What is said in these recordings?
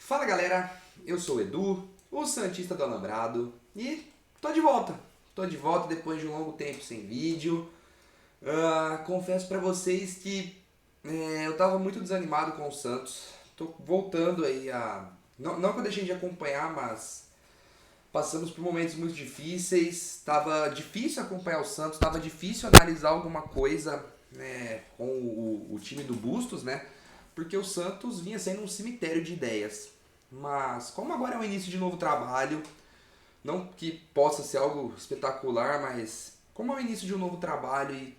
Fala galera, eu sou o Edu, o Santista do Alambrado e tô de volta. Tô de volta depois de um longo tempo sem vídeo. Confesso pra vocês que eu tava muito desanimado com o Santos. Tô voltando aí a. Não que eu deixei de acompanhar, mas passamos por momentos muito difíceis. Tava difícil acompanhar o Santos, tava difícil analisar alguma coisa, com o time do Bustos, né? Porque o Santos vinha sendo um cemitério de ideias. Mas como agora é o início de novo trabalho, não que possa ser algo espetacular, mas como é o início de um novo trabalho e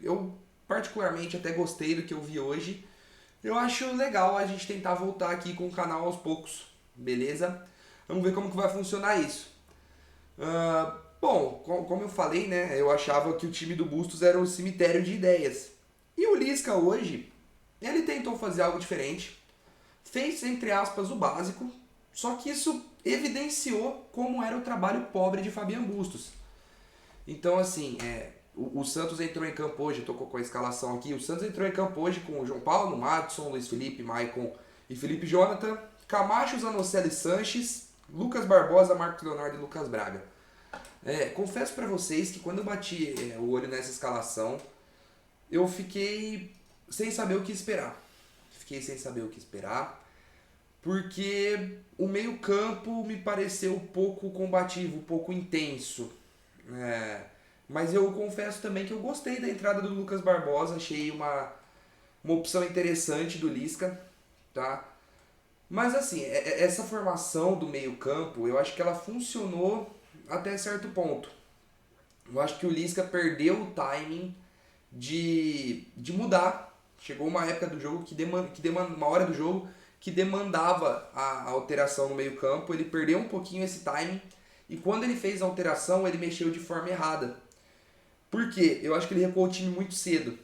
eu particularmente até gostei do que eu vi hoje, eu acho legal a gente tentar voltar aqui com o canal aos poucos, beleza? Vamos ver como que vai funcionar isso. Bom, como eu falei, né, eu achava que o time do Bustos era um cemitério de ideias. E o Lisca hoje, ele tentou fazer algo diferente, fez, entre aspas, o básico, só que isso evidenciou como era o trabalho pobre de Fabian Bustos. Então, assim, o Santos entrou em campo hoje, eu tô com a escalação aqui, o Santos entrou em campo hoje com o João Paulo, Madison, Luiz Felipe, Maicon e Felipe Jonathan, Camacho, Zanocelo e Sanches, Lucas Barbosa, Marcos Leonardo e Lucas Braga. Confesso pra vocês que quando eu bati o olho nessa escalação, eu fiquei sem saber o que esperar. Fiquei sem saber o que esperar porque o meio-campo me pareceu um pouco combativo, um pouco intenso. Mas eu confesso também que eu gostei da entrada do Lucas Barbosa, achei uma opção interessante do Lisca, tá? Mas assim, essa formação do meio-campo, eu acho que ela funcionou até certo ponto. Eu acho que o Lisca perdeu o timing de mudar. Chegou uma época do jogo uma hora do jogo que demandava a alteração no meio-campo. Ele perdeu um pouquinho esse timing e quando ele fez a alteração, ele mexeu de forma errada. Por quê? Eu acho que ele recuou o time muito cedo.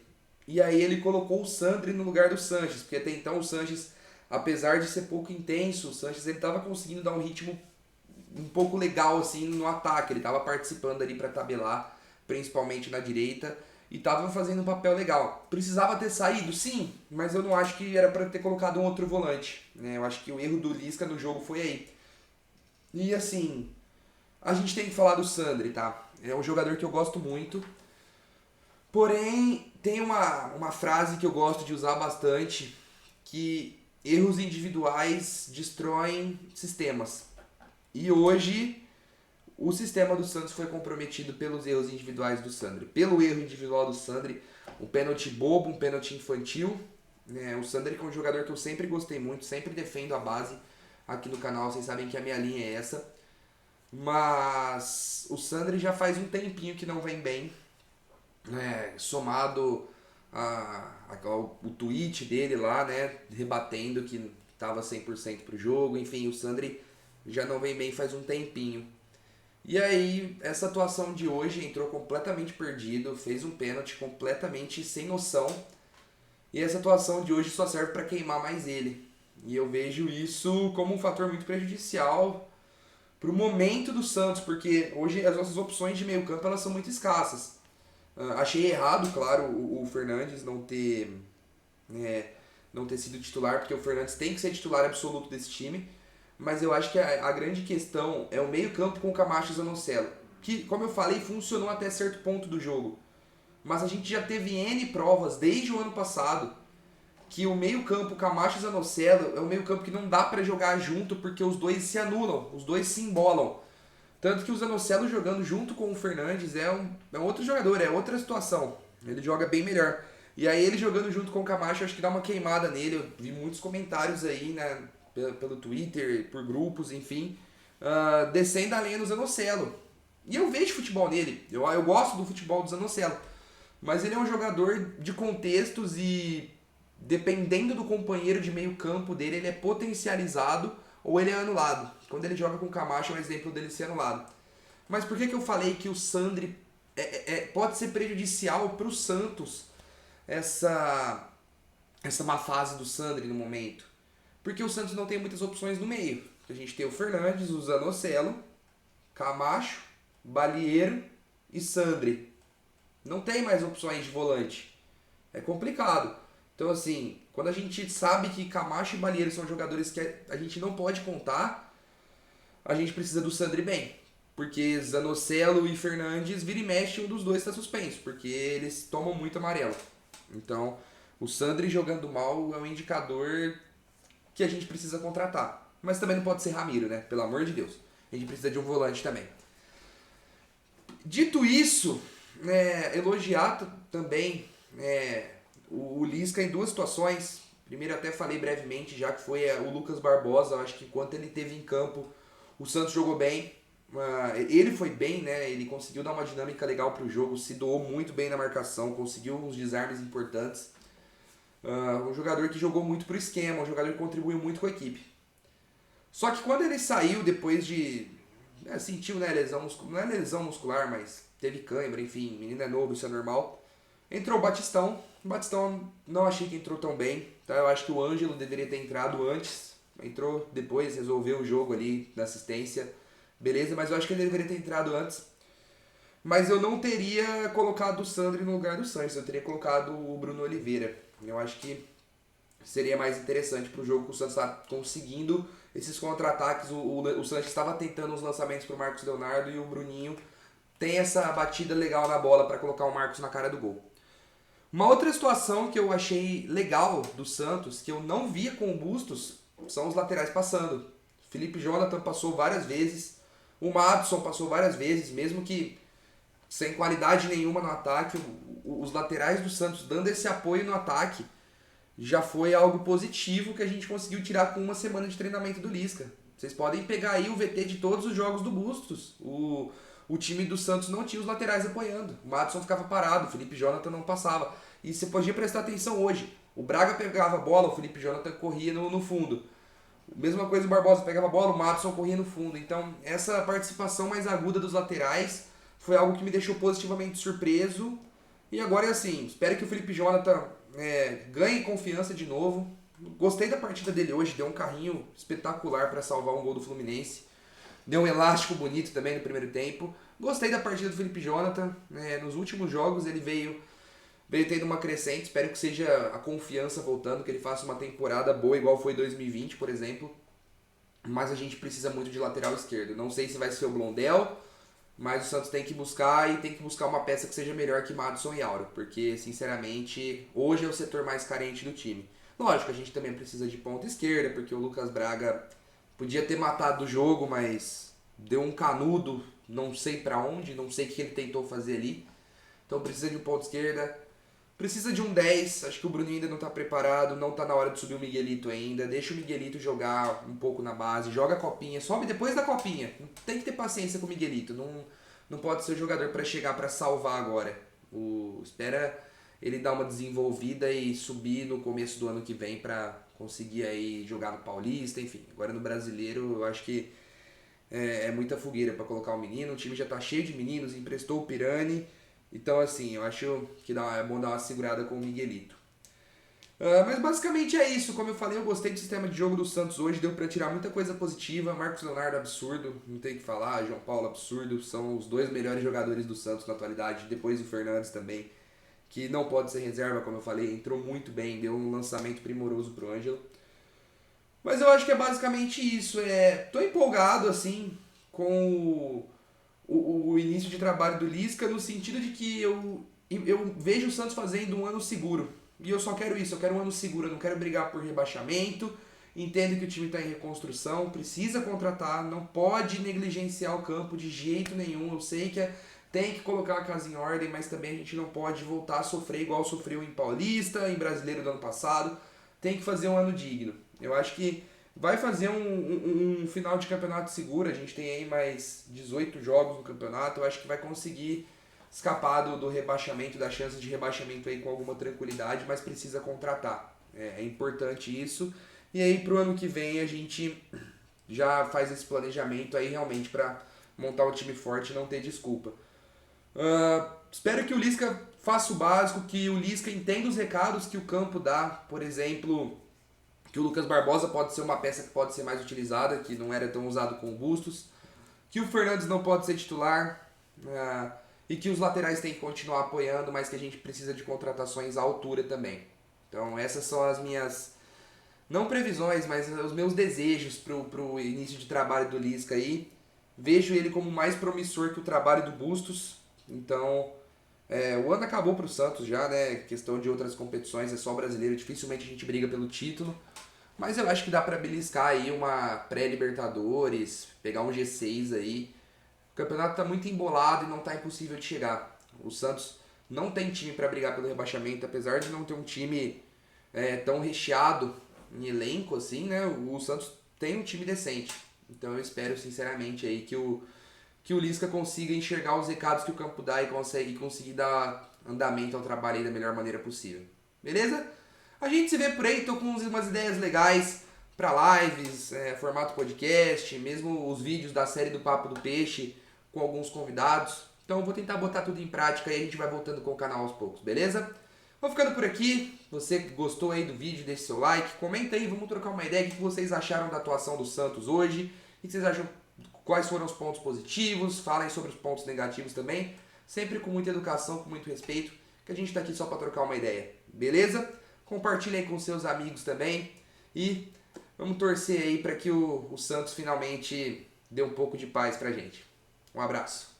E aí ele colocou o Sandri no lugar do Sanches, porque até então o Sanches, apesar de ser pouco intenso, o Sanches ele estava conseguindo dar um ritmo um pouco legal assim no ataque. Ele estava participando ali para tabelar, principalmente na direita, e estava fazendo um papel legal. Precisava ter saído, sim, mas eu não acho que era para ter colocado um outro volante, né? Eu acho que o erro do Lisca no jogo foi aí. E assim, a gente tem que falar do Sandri, tá? É um jogador que eu gosto muito. Porém, tem uma frase que eu gosto de usar bastante, que erros individuais destroem sistemas. E hoje o sistema do Santos foi comprometido pelos erros individuais do Sandri. Pelo erro individual do Sandri, um pênalti bobo, um pênalti infantil. O Sandri é um jogador que eu sempre gostei muito, sempre defendo a base aqui no canal, vocês sabem que a minha linha é essa. Mas o Sandri já faz um tempinho que não vem bem, somado ao tweet dele lá, né, rebatendo que estava 100% pro jogo. Enfim, o Sandri já não vem bem faz um tempinho. E aí, essa atuação de hoje entrou completamente perdido, fez um pênalti completamente sem noção. E essa atuação de hoje só serve para queimar mais ele. E eu vejo isso como um fator muito prejudicial para o momento do Santos, porque hoje as nossas opções de meio campo elas são muito escassas. Achei errado, claro, o Fernandes não ter sido titular, porque o Fernandes tem que ser titular absoluto desse time. Mas eu acho que a grande questão é o meio-campo com o Camacho e Zanocelo. Que, como eu falei, funcionou até certo ponto do jogo. Mas a gente já teve N provas desde o ano passado que o meio-campo Camacho e Zanocelo é um meio-campo que não dá pra jogar junto porque os dois se anulam, os dois se embolam. Tanto que o Zanocelo jogando junto com o Fernandes é um outro jogador, é outra situação. Ele joga bem melhor. E aí ele jogando junto com o Camacho, acho que dá uma queimada nele. Eu vi muitos comentários aí, né, pelo Twitter, por grupos, enfim, descendo a lenha do Zanocelo. E eu vejo futebol nele, eu gosto do futebol do Zanocelo. Mas ele é um jogador de contextos e dependendo do companheiro de meio campo dele, ele é potencializado ou ele é anulado. Quando ele joga com o Camacho é um exemplo dele ser anulado. Mas por que eu falei que o Sandri pode ser prejudicial para o Santos essa má fase do Sandri no momento? Porque o Santos não tem muitas opções no meio. A gente tem o Fernandes, o Zanocelo, Camacho, Balieiro e Sandri. Não tem mais opções de volante. É complicado. Então, assim, quando a gente sabe que Camacho e Balieiro são jogadores que a gente não pode contar, a gente precisa do Sandri bem. Porque Zanocelo e Fernandes, vira e mexe, um dos dois está suspenso, porque eles tomam muito amarelo. Então, o Sandri jogando mal é um indicador que a gente precisa contratar. Mas também não pode ser Ramiro, né? Pelo amor de Deus. A gente precisa de um volante também. Dito isso, elogiar também o Lisca em duas situações. Primeiro até falei brevemente, já que foi o Lucas Barbosa. Eu acho que enquanto ele esteve em campo, o Santos jogou bem. Ele foi bem, né? Ele conseguiu dar uma dinâmica legal para o jogo, se doou muito bem na marcação, conseguiu uns desarmes importantes. Um jogador que jogou muito pro esquema, um jogador que contribuiu muito com a equipe. Só que quando ele saiu depois de... sentiu, né, lesão muscular, não é lesão muscular, mas teve cãibra, enfim, menino é novo, isso é normal. Entrou o Batistão. O Batistão não achei que entrou tão bem, tá? Eu acho que o Ângelo deveria ter entrado antes. Entrou depois, resolveu o jogo ali na assistência. Beleza, mas eu acho que ele deveria ter entrado antes. Mas eu não teria colocado o Sandri no lugar do Sanches, eu teria colocado o Bruno Oliveira. Eu acho que seria mais interessante para o jogo que o Santos está conseguindo esses contra-ataques. O Sanches estava tentando os lançamentos para o Marcos Leonardo e o Bruninho tem essa batida legal na bola para colocar o Marcos na cara do gol. Uma outra situação que eu achei legal do Santos, que eu não via com o Bustos, são os laterais passando. Felipe Jonathan passou várias vezes, o Madison passou várias vezes, mesmo que sem qualidade nenhuma no ataque, os laterais do Santos dando esse apoio no ataque, já foi algo positivo que a gente conseguiu tirar com uma semana de treinamento do Lisca. Vocês podem pegar aí o VT de todos os jogos do Bustos. O time do Santos não tinha os laterais apoiando. O Madison ficava parado, o Felipe Jonathan não passava. E você podia prestar atenção hoje. O Braga pegava a bola, o Felipe Jonathan corria no fundo. Mesma coisa o Barbosa pegava a bola, o Madison corria no fundo. Então, essa participação mais aguda dos laterais foi algo que me deixou positivamente surpreso. E agora é assim, espero que o Felipe Jonathan ganhe confiança de novo. Gostei da partida dele hoje, deu um carrinho espetacular para salvar um gol do Fluminense. Deu um elástico bonito também no primeiro tempo. Gostei da partida do Felipe Jonathan. Nos últimos jogos ele veio tendo uma crescente. Espero que seja a confiança voltando, que ele faça uma temporada boa, igual foi 2020, por exemplo. Mas a gente precisa muito de lateral esquerdo. Não sei se vai ser o Blondel, mas o Santos tem que buscar uma peça que seja melhor que Madison e Auro. Porque, sinceramente, hoje é o setor mais carente do time. Lógico, a gente também precisa de ponta esquerda, porque o Lucas Braga podia ter matado o jogo, mas deu um canudo, não sei pra onde, não sei o que ele tentou fazer ali. Então precisa de um ponto esquerda, precisa de um 10, acho que o Bruninho ainda não tá preparado, não tá na hora de subir o Miguelito ainda. Deixa o Miguelito jogar um pouco na base, joga a copinha, sobe depois da copinha. Tem que ter paciência com o Miguelito, não pode ser o jogador pra chegar pra salvar agora. Espera ele dar uma desenvolvida e subir no começo do ano que vem pra conseguir aí jogar no Paulista, enfim. Agora no Brasileiro eu acho que é muita fogueira pra colocar o menino. O time já tá cheio de meninos, emprestou o Pirani. Então assim, eu acho que é bom dar uma segurada com o Miguelito. Mas basicamente é isso. Como eu falei, eu gostei do sistema de jogo do Santos hoje. Deu pra tirar muita coisa positiva. Marcos Leonardo, absurdo. Não tem o que falar. João Paulo, absurdo. São os dois melhores jogadores do Santos na atualidade. Depois o Fernandes também, que não pode ser reserva, como eu falei. Entrou muito bem. Deu um lançamento primoroso pro Ângelo. Mas eu acho que é basicamente isso. Tô empolgado, assim, com o início de trabalho do Lisca, no sentido de que eu vejo o Santos fazendo um ano seguro. E eu só quero isso, eu quero um ano seguro, eu não quero brigar por rebaixamento. Entendo que o time está em reconstrução, precisa contratar, não pode negligenciar o campo de jeito nenhum. Eu sei que tem que colocar a casa em ordem, mas também a gente não pode voltar a sofrer igual sofreu em Paulista, em Brasileiro do ano passado. Tem que fazer um ano digno. Eu acho que vai fazer um final de campeonato seguro. A gente tem aí mais 18 jogos no campeonato. Eu acho que vai conseguir escapar do rebaixamento, da chance de rebaixamento aí com alguma tranquilidade, mas precisa contratar. É importante isso. E aí pro ano que vem a gente já faz esse planejamento aí realmente para montar um time forte e não ter desculpa. Espero que o Lisca faça o básico, que o Lisca entenda os recados que o campo dá. Por exemplo, que o Lucas Barbosa pode ser uma peça que pode ser mais utilizada, que não era tão usado com o Bustos, que o Fernandes não pode ser titular, e que os laterais têm que continuar apoiando, mas que a gente precisa de contratações à altura também. Então essas são as minhas, não previsões, mas os meus desejos pro início de trabalho do Lisca aí. Vejo ele como mais promissor que o trabalho do Bustos. Então, o ano acabou pro Santos já, né? Questão de outras competições, é só brasileiro, dificilmente a gente briga pelo título. Mas eu acho que dá pra beliscar aí uma pré-Libertadores, pegar um G6 aí. O campeonato tá muito embolado e não tá impossível de chegar. O Santos não tem time pra brigar pelo rebaixamento, apesar de não ter um time tão recheado em elenco assim, né? O Santos tem um time decente. Então eu espero sinceramente aí que o Lisca consiga enxergar os recados que o campo dá e conseguir dar andamento ao trabalho aí da melhor maneira possível. Beleza? A gente se vê por aí, tô com umas ideias legais para lives, formato podcast, mesmo os vídeos da série do Papo do Peixe com alguns convidados. Então eu vou tentar botar tudo em prática e a gente vai voltando com o canal aos poucos, beleza? Vou ficando por aqui. Você que gostou aí do vídeo, deixe seu like, comenta aí, vamos trocar uma ideia. O que vocês acharam da atuação do Santos hoje? O que vocês acham? Quais foram os pontos positivos? Falem sobre os pontos negativos também. Sempre com muita educação, com muito respeito, que a gente tá aqui só para trocar uma ideia, beleza? Compartilhe aí com seus amigos também e vamos torcer aí para que o Santos finalmente dê um pouco de paz pra gente. Um abraço.